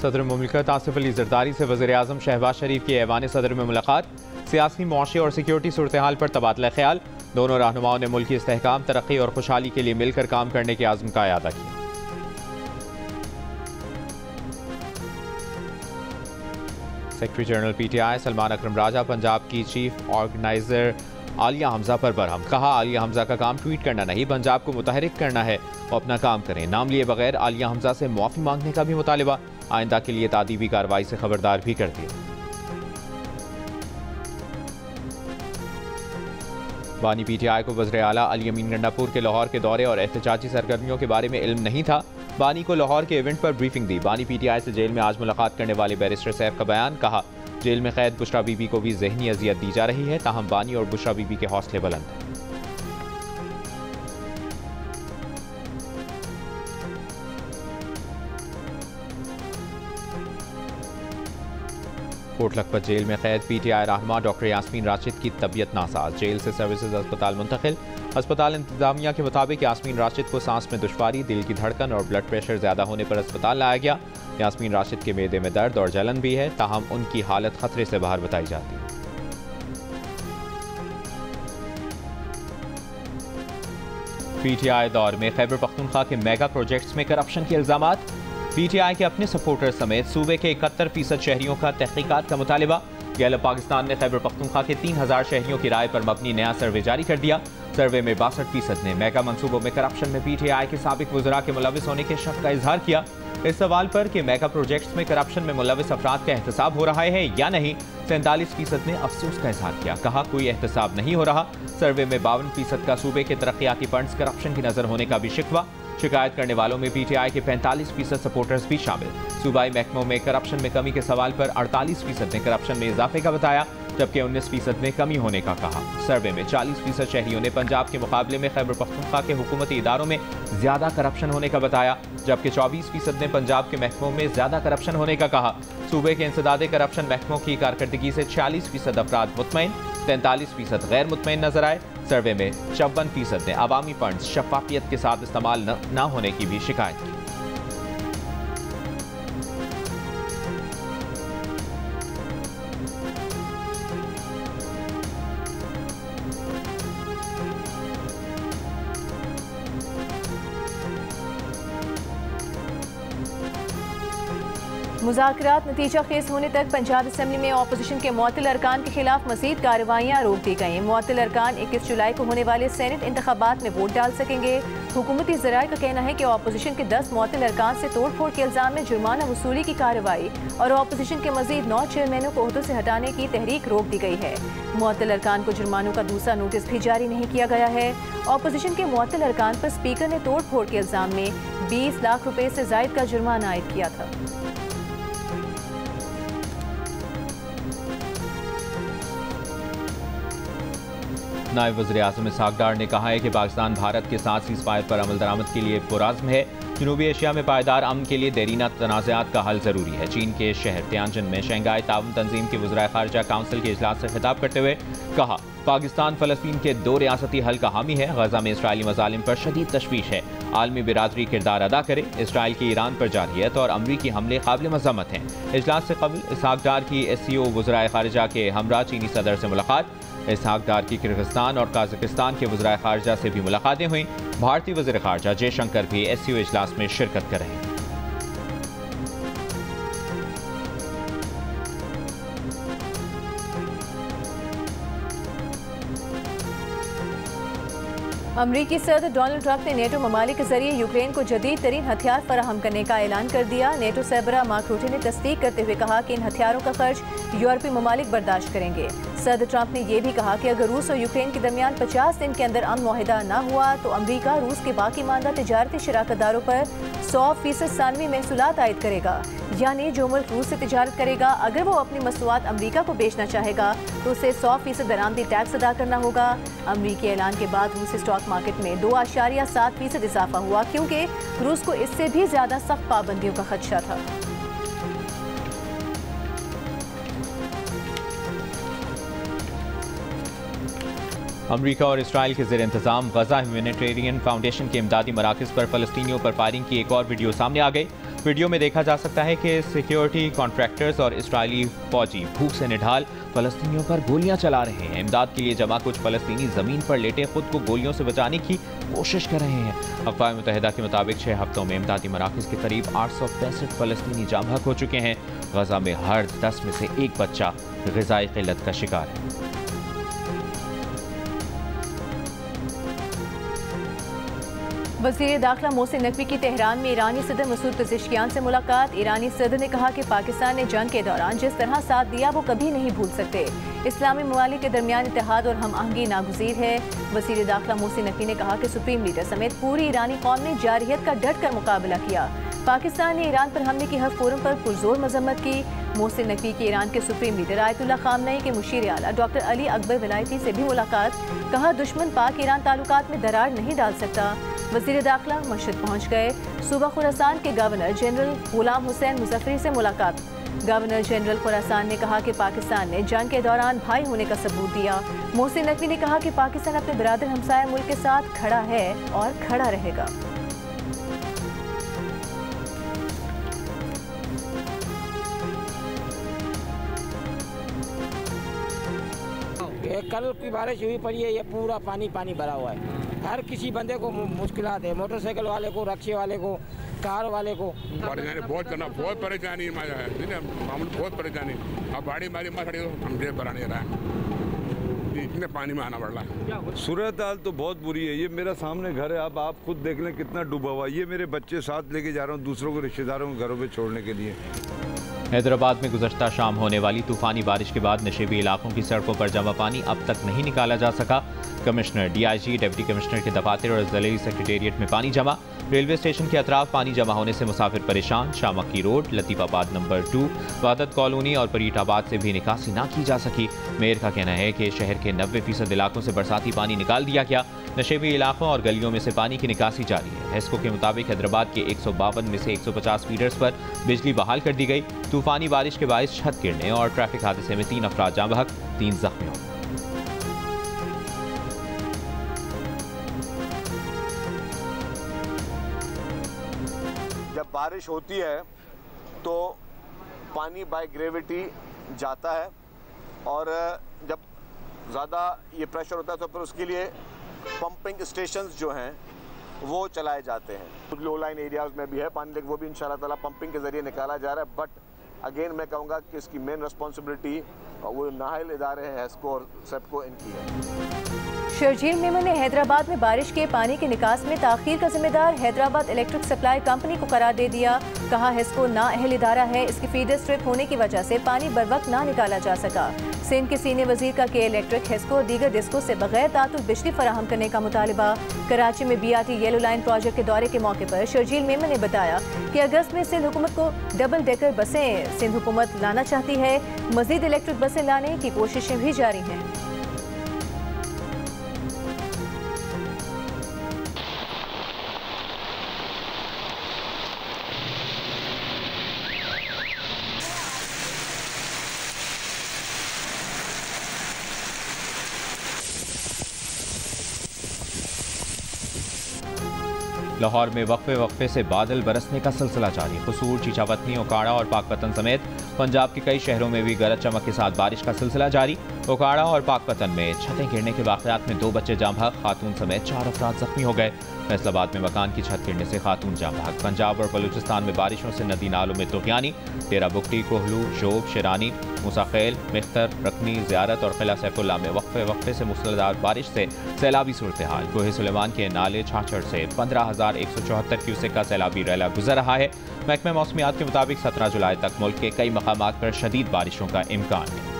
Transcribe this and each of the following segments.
सदर मुमलिकत आसिफ अली जरदारी से वज़ीर आज़म शहबाज शरीफ की ऐवान सदर में मुलाकात। सियासी, मुआशी और सिक्योरिटी सूरत हाल पर तबादला ख्याल। दोनों रहनुमाओं ने मुल्क की इस्तेहकाम, तरक्की और खुशहाली के लिए मिलकर काम करने के आज़म का इरादा किया। सेक्रेटरी जनरल PTI सलमान अकरम राजा पंजाब की चीफ ऑर्गेनाइजर आलिया हमजा पर बरहम। कहा, आलिया हमजा का काम ट्वीट करना नहीं, पंजाब को मुतहरिक करना है, वो अपना काम करें। नाम लिए बगैर आलिया हमजा से मुआफ़ी मांगने का भी मुतालिबा। आइंदा के लिए तादीबी कार्रवाई से खबरदार भी कर दिया। बानी PTI को वज़ीर आला अली अमीन गंडापुर के लाहौर के दौरे और एहतजाजी सरगर्मियों के बारे में इल्म नहीं था। बानी को लाहौर के इवेंट पर ब्रीफिंग दी। बानी PTI से जेल में आज मुलाकात करने वाले बैरिस्टर सैफ का बयान। कहा, जेल में कैद बुशरा बीबी को भी ज़हनी अजियत दी जा रही है, ताहम बानी और बुशरा बीबी के हौसले बुलंद हैं। कोट लखपत जेल में कैद PTI रहनुमा डॉक्टर यास्मीन राशिद की तबीयत नासाज। जेल से सर्विसेज अस्पताल मुंतकिल। अस्पताल इंतजामिया के मुताबिक यास्मीन राशिद को सांस में दुश्वारी, दिल की धड़कन और ब्लड प्रेशर ज्यादा होने पर अस्पताल लाया गया। यास्मीन राशिद के मेदे में दर्द और जलन भी है, ताहम उनकी हालत खतरे से बाहर बताई जाती है। PTI दौर में खैबर पख्तूनख्वा के मेगा प्रोजेक्ट्स में करप्शन के इल्जामात। PTI के अपने सपोर्टर समेत सूबे के 71% शहरियों का तहकीकात का मुतालिबा। गैलप पाकिस्तान ने खैबर पख्तूनख्वा के 3000 शहरियों की राय पर मबनी नया सर्वे जारी कर दिया। सर्वे में 62% ने मेगा मंसूबों में करप्शन में PTI के साबिक वज़रा के मुलविस होने के शक का इजहार किया। इस सवाल पर कि मेगा प्रोजेक्ट्स में करप्शन में मुलविस अफराद का एहतसाब हो रहा है या नहीं, 47% ने अफसोस का इजहार किया। कहा, कोई एहतसाब नहीं हो रहा। सर्वे में 52% का सूबे के तरक्याती फंड्स करप्शन की नजर होने का भी शिकवा। शिकायत करने वालों में PTI के 45% सपोर्टर्स भी शामिल। सूबाई महकमों में करप्शन में कमी के सवाल पर 48% ने करप्शन में इजाफे का बताया, जबकि 19% ने कमी होने का कहा। सर्वे में 40% शहरियों ने पंजाब के मुकाबले में खैबर पख्तूनख्वा के हुकूमती इदारों में ज्यादा करप्शन होने का बताया, जबकि 24% ने पंजाब के महकमों में ज्यादा करप्शन होने का कहा। सूबे के इंसदादे करप्शन महकमों की कारकर्दगी से 46% अफराद मुतमईन, 43% गैर मुतमईन नजर आए। सर्वे में 54% ने अवामी फंड्स शफाफियत के साथ इस्तेमाल न होने की भी शिकायत की। मुज़ाकरात नतीजा खेज होने तक पंजाब असम्बली में अपोजिशन के मुअत्तल अरकान के खिलाफ मजीद कार्रवाइयाँ रोक दी गई। मुअत्तल अरकान 21 जुलाई को होने वाले सेनेट इंतखाबात में वोट डाल सकेंगे। हुकूमती ज़राए का कहना है कि अपोजिशन के 10 मुअत्तल अरकान से तोड़ फोड़ के इल्ज़ाम में जुर्माना वसूली की कार्रवाई और अपोजिशन के मजीद 9 चेयरमैनों को ओहदों से हटाने की तहरीक रोक दी गई है। मुअत्तल अरकान को जुर्मानों का दूसरा नोटिस भी जारी नहीं किया गया है। अपोजिशन के मुअत्तल अरकान पर स्पीकर ने तोड़ फोड़ के इल्ज़ाम में 20 लाख रुपए से जायद का जुर्माना आयद किया था। नायब वज़ीर आज़म इसहाक डार ने कहा है कि पाकिस्तान भारत के साथ सीज़फायर पर अमल दरामद के लिए पुरअज़्म है। जनूबी एशिया में पायदार अमन के लिए देरीना तनाज़ात का हल ज़रूरी है। चीन के शहर तियानजिन में शंघाई ताउन तंजीम के वज़राए ख़ारिजा काउंसिल के इजलास से खिताब करते हुए कहा, पाकिस्तान फ़लस्तीन के 2 रियासती हल का हामी है। गजा में इसराइली मज़ालिम पर शदीद तशवीश है। आलमी बिरादरी किरदार अदा करे। इसराइल की ईरान पर जारहियत और अमरीकी हमले काबिल मज़म्मत हैं। इजलास से कबल इसहाक डार की SCO वज़राए ख़ारिजा के हमरा चीनी सदर से मुलाकात। इसहाक डार की किर्गिस्तान और काज़ाकिस्तान के वज़राए ख़ारिजा से भी मुलाकातें हुई। भारतीय वज़ीर ख़ारिजा जयशंकर भी SCO इजलास में शिरकत कर रहे हैं। अमरीकी सदर डोनाल्ड ट्रंप ने नेटो ममालिक के जरिए यूक्रेन को जदीद तरीन हथियार फराहम करने का ऐलान कर दिया। नेटो सरबराह मार्क रूटे ने तस्दीक करते हुए कहा कि इन हथियारों का खर्च यूरोपीय ममालिक बर्दाश्त करेंगे। सदर ट्रंप ने यह भी कहा कि अगर रूस और यूक्रेन के दरमियान 50 दिन के अंदर अमन मुआहिदा न हुआ तो अमरीका रूस के बाकी मानदा तिजारती शराकतदारों पर 100% सानवी महसूलात आयद करेगा। यानी जो मुल्क रूस से तिजारत करेगा, अगर वो अपनी मसनूआत अमरीका को बेचना चाहेगा तो उसे 100% बरामदी टैक्स अदा करना होगा। अमरीकी ऐलान के बाद रूसी स्टॉक मार्केट में 2.7% इजाफा हुआ, क्योंकि रूस को इससे भी ज्यादा सख्त पाबंदियों का खदशा था। अमरीका और इसराइल के ज़ेर इंतज़ाम गजा ह्यूमैनिटेरियन फाउंडेशन के इमदादी मराकज़ पर फ़लस्तीनियों पर फायरिंग की एक और वीडियो सामने आ गई। वीडियो में देखा जा सकता है कि सिक्योरिटी कॉन्ट्रैक्टर्स और इस्राएली फौजी भूख से निढाल फलस्तीनियों पर गोलियां चला रहे हैं। इमदाद के लिए जमा कुछ फलस्तीनी जमीन पर लेटे खुद को गोलियों से बचाने की कोशिश कर रहे हैं। अक़वाम मुत्तहिदा के मुताबिक 6 हफ्तों में इमदादी मराकज़ के करीब 865 फलस्तीनी जाम बहक हो चुके हैं। गजा में हर 10 में से एक बच्चा ग़िज़ाई क़िल्लत का शिकार है। वज़ीर दाखिला मोहसिन नकवी की तेहरान में ईरानी सदर मसूद पेज़ेश्कियान से मुलाकात। ईरानी सदर ने कहा कि पाकिस्तान ने जंग के दौरान जिस तरह साथ दिया वो कभी नहीं भूल सकते। इस्लामी ममालिक के दरमियान इत्तेहाद और हम आहंगी नागुज़ीर है। वज़ीर दाखिला मोहसिन नकवी ने कहा कि सुप्रीम लीडर समेत पूरी ईरानी कौम ने जारहियत का डट कर मुकाबला किया। पाकिस्तान ने ईरान पर हमले की हर फोरम पर पुरजोर मजम्मत की। मोहसिन नकवी की ईरान के सुप्रीम लीडर आयतुल्लाह खामनई के मुशीर आला डॉक्टर अली अकबर विलायती से भी मुलाकात। कहा दुश्मन पाक ईरान ताल्लुकात में दरार नहीं डाल सकता। वज़ीर दाखिला मशहद पहुँच गए। सूबा खुरासान के गवर्नर जनरल गुलाम हुसैन मुजफ्फरी से मुलाकात। गवर्नर जनरल खुरासान ने कहा कि पाकिस्तान ने जंग के दौरान भाई होने का सबूत दिया। मोहसिन नकवी ने कहा कि पाकिस्तान अपने बिरादर हमसाया मुल्क के साथ खड़ा है और खड़ा रहेगा। कल की बारिश हुई पड़ी है, ये पूरा पानी पानी भरा हुआ है। हर किसी बंदे को मुश्किलात है, मोटरसाइकिल वाले को, रक्शे वाले को, कार वाले को। बहुत परेशानी है, बहुत परेशानी। अब गाड़ी मारी हम जेब भरा नहीं रहा है, इतने पानी में आना पड़ रहा है। सूरत हाल तो बहुत बुरी है। ये मेरा सामने घर है, अब आप खुद देख लें कितना डूबा हुआ। ये मेरे बच्चे साथ लेके जा रहा हूँ दूसरों को, रिश्तेदारों को घरों पे छोड़ने के लिए। हैदराबाद में गुज़श्ता शाम होने वाली तूफानी बारिश के बाद नशेबी इलाकों की सड़कों पर जमा पानी अब तक नहीं निकाला जा सका। कमिश्नर, डीआईजी, डिप्टी कमिश्नर के दफातर और ज़िले सेक्रेटेरिएट में पानी जमा। रेलवे स्टेशन के अतराफ पानी जमा होने से मुसाफिर परेशान। Shamakki road, Latifabad number 2, Wadat colony और परीटाबाद से भी निकासी ना की जा सकी। मेयर का कहना है कि शहर के 90% इलाकों से बरसाती पानी निकाल दिया गया। नशेबी इलाकों और गलियों में से पानी की निकासी जारी है। हेस्को के मुताबिक हैदराबाद के 152 में से 150 फीडर्स पर बिजली बहाल कर दी गई। तूफानी बारिश के बायस छत गिरने और ट्रैफिक हादसे में 3 अफराद जाँ बहक, 3 जख्मी हो गए। जब बारिश होती है तो पानी बाय ग्रेविटी जाता है और जब ज़्यादा ये प्रेशर होता है तो फिर उसके लिए पंपिंग स्टेशंस जो हैं वो चलाए जाते हैं। लो लाइन एरियाज में भी है पानी, लेकिन वो भी इंशाल्लाह ताला पंपिंग के ज़रिए निकाला जा रहा है। बट अगेन मैं कहूँगा कि इसकी मेन रिस्पॉन्सिबिलिटी वो नाहल इदारे हैं, हेस्को और सेप्को, इनकी है। शर्जील मेमन ने हैदराबाद में बारिश के पानी के निकास में ताखीर का जिम्मेदार हैदराबाद इलेक्ट्रिक सप्लाई कंपनी को करार दे दिया। कहा हेस्को नाअहल इदारा है, इसकी फीडर स्ट्रिप होने की वजह से पानी बर वक्त ना निकाला जा सका। सिंध के सीनियर वजीर का के इलेक्ट्रिक, हेस्को और दीगर डिस्को से बगैर तातुल बिजली फराहम करने का मुतालिबा। कराची में BRT येलो लाइन प्रोजेक्ट के दौरे के मौके पर शर्जील मेमन ने बताया कि अगस्त में सिंध हुकूमत को डबल डेकर बसें सिंध हुकूमत लाना चाहती है। मजीद इलेक्ट्रिक बसें लाने की कोशिशें भी जारी हैं। लाहौर में वक्फे से बादल बरसने का सिलसिला जारी। कसूर, चीचावतनी, ओकाड़ा और पाकपतन समेत पंजाब के कई शहरों में भी गरज चमक के साथ बारिश का सिलसिला जारी। ओकाड़ा और पाकपतन में छतें गिरने के वाक़यात में 2 बच्चे जाँ बहक, खातून समेत 4 अफराद जख्मी हो गए। फैसलाबाद में मकान की छत गिरने से खातून जाँ बहक। पंजाब और बलूचिस्तान में बारिशों से नदी नालों में तुग़यानी। डेरा बुगटी, कोहलू, शोब, शेरानी, मूसाखेल, मिख्तर, रकनी, ज़ियारत और किला सैफुल्लाह में वक्फे से मूसलाधार बारिश से सैलाबी सूरत हाल। कोहे सुलेमान के नाले छाछड़ से 15,174 क्यूसेक का सैलाबी रैला गुजर रहा है। महकमा मौसमियात के मुताबिक 17 जुलाई तक मुल्क के कई मकामात पर शदीद बारिशों का इम्कान है।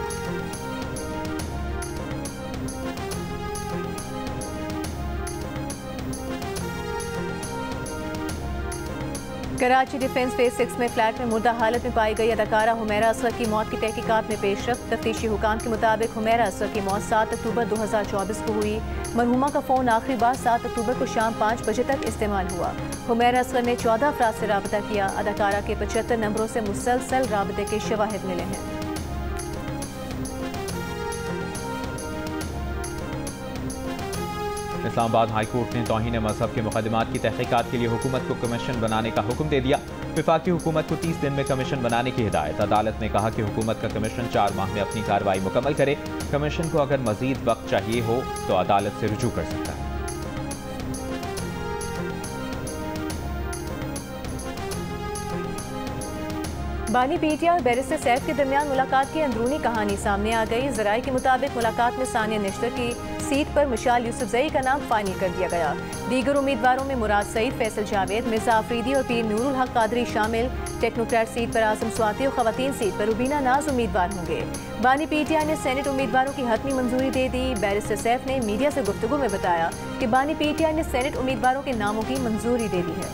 कराची डिफेंस फेज 6 में फ्लैट में मुर्दा हालत में पाई गई अदाकारा हुमैरा असगर की मौत की तहकीकात में पेशरफ्त। तफ्तीशी हुकाम के मुताबिक हुमैरा असगर की मौत 7 अक्टूबर 2024 को हुई। मरहुमा का फ़ोन आखिरी बार 7 अक्टूबर को शाम 5 बजे तक इस्तेमाल हुआ। हुमैरा असगर ने 14 अफराद से राबता किया। अदाकारा के 75 नंबरों से मुसलसल राबते के शवाहिद मिले हैं। इस्लामाबाद हाई कोर्ट ने तौहीन मजहब के मुकदमात की तहकीकात के लिए हुकूमत को कमीशन बनाने का हुक्म दे दिया। वफाकी हुकूमत को 30 दिन में कमीशन बनाने की हिदायत। अदालत ने कहा कि हुकूमत का कमीशन 4 माह में अपनी कार्रवाई मुकम्मल करे। कमीशन को अगर मजीद वक्त चाहिए हो तो अदालत से रुजू कर सकता है। बानी पीटीआई और बैरिस्टर सैफ के दरमियान मुलाकात की अंदरूनी कहानी सामने आ गई। ज़राए के मुताबिक मुलाकात में सानिया निश्तर की सीट पर मुशाल यूसुफजई का नाम फाइनल कर दिया गया। दीगर उम्मीदवारों में मुराद सईद, फैसल जावेद, मिर्जा आफरीदी और पीर नूरुल हक कादरी शामिल। टेक्नोक्रेट सीट पर आजम स्वाति और खवातीन सीट पर रुबीना नाज उम्मीदवार होंगे। बानी पीटीआई ने सेनेट उम्मीदवारों की हतमी मंजूरी दे दी। बैरिस्टर सैफ ने मीडिया से गुफ्तगू में बताया कि बानी पीटीआई ने सेनेट उम्मीदवारों के नामों की मंजूरी दे दी है।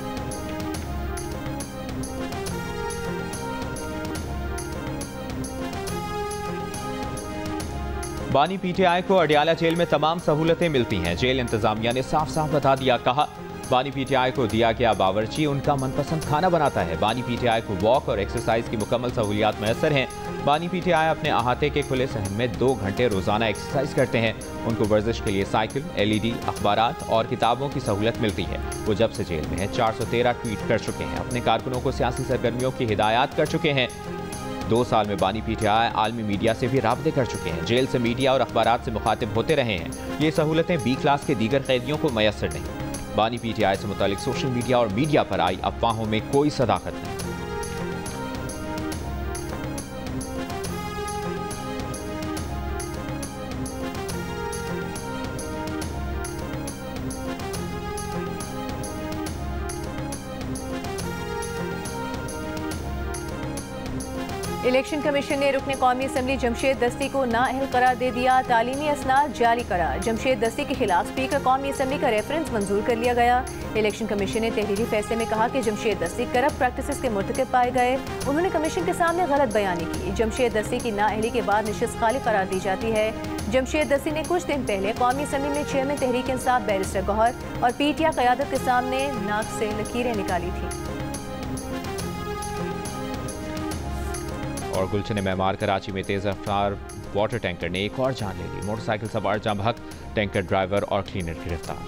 बानी पीटीआई को अडियाला जेल में तमाम सहूलतें मिलती हैं। जेल इंतजामिया ने साफ साफ बता दिया। कहा, बानी पीटीआई को दिया गया बावर्ची उनका मनपसंद खाना बनाता है। बानी पीटीआई को वॉक और एक्सरसाइज की मुकम्मल सहूलियात मैसर हैं। बानी पीटीआई अपने अहाते के खुले सहन में 2 घंटे रोजाना एक्सरसाइज करते हैं। उनको वर्जिश के लिए साइकिल, LED, अखबारात और किताबों की सहूलत मिलती है। वो जब से जेल में है 413 ट्वीट कर चुके हैं। अपने कारकुनों को सियासी सरगर्मियों की हिदायत कर चुके हैं। 2 साल में बानी पीटीआई आलमी मीडिया से भी राब्ते कर चुके हैं। जेल से मीडिया और अखबारात से मुखातिब होते रहे हैं। ये सहूलतें B क्लास के दीगर कैदियों को मैसर नहीं। बानी पीटीआई से मुतालिक सोशल मीडिया और मीडिया पर आई अफवाहों में कोई सदाकत नहीं। इलेक्शन कमीशन ने रुकने कौमी असम्बली जमशेद दस्ती को नाअहल करार दे दिया। तालीमी असनाद जारी करा। जमशेद दस्ती के खिलाफ स्पीकर कौमी असम्बली का रेफरेंस मंजूर कर लिया गया। इलेक्शन कमीशन ने तहरीरी फैसले में कहा कि जमशेद दस्ती करप्ट प्रैक्टिसेस के मुर्तकब पाए गए। उन्होंने कमीशन के सामने गलत बयानी की। जमशेद दस्ती की नाअहली के बाद नशिस्त खाली करार दी जाती है। जमशेद दस्ती ने कुछ दिन पहले कौमी असम्बली में चेयरमैन तहरीक इंसाफ बैरिस्टर गौहर और पीटीआई क़यादत के सामने नाक से लकीरें निकाली थी। और गुलशन मेमार कराची में तेज रफ्तार वाटर टैंकर ने एक और जान ले ली। मोटरसाइकिल सवार जाम हक, टैंकर ड्राइवर और क्लीनर गिरफ्तार।